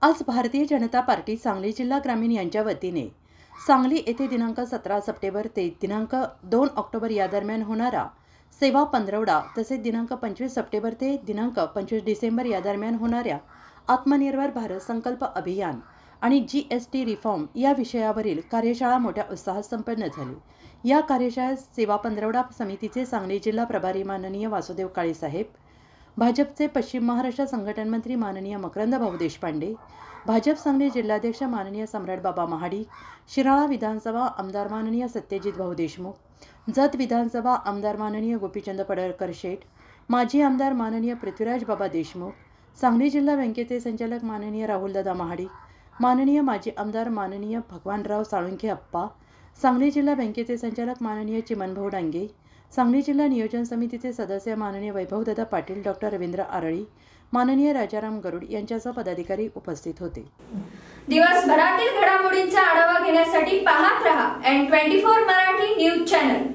आज भारतीय जनता पार्टी सांगली जिल्हा ग्रामीण यांच्या वतीने सांगली येथे दिनांक 17 सप्टेंबर ते दिनांक 2 ऑक्टोबर या दरम्यान होणारा सेवा पंधरवडा तसेच दिनांक 25 सप्टेंबर ते दिनांक 25 डिसेंबर या दरम्यान होणाऱ्या आत्मनिर्भर भारत संकल्प अभियान आणि GST रिफॉर्म या विषयावरील कार्यशाळा मोठ्या उत्साहात संपन्न झाली। या कार्यशाळेत सेवा पंधरवडा समितीचे सांगली जिल्हा प्रभारी माननीय वासुदेव काळे साहेब, भाजपचे पश्चिम महाराष्ट्र संघटन मंत्री माननीय मकरंद भाऊ देशपांडे, भाजप सांगली जिल्हाध्यक्ष माननीय सम्राट बाबा महाडिक, शिराळा विधानसभा आमदार माननीय सत्यजित भाऊ देशमुख, जत विधानसभा आमदार माननीय गोपीचंद पडळकर शेठ, माजी आमदार माननीय पृथ्वीराज बाबा देशमुख, सांगली जिल्हा बँकेचे संचालक माननीय राहुलदादा महाडिक, माननीय माजी आमदार माननीय भगवानराव साळुंखे अप्पा, सांगली जिल्हा बँकेचे संचालक माननीय चिमनभाऊ डांगे, सांगली जिल्हा नियोजन समितीचे सदस्य माननीय वैभवदादा पाटील, डॉक्टर रवींद्र आरळी, माननीय राजाराम गरुड यांच्यासह पदाधिकारी उपस्थित होते। दिवसभरातील घडामोडींचा आढावा घेण्यासाठी पाहत रहा N24 मराठी न्यूज चॅनल।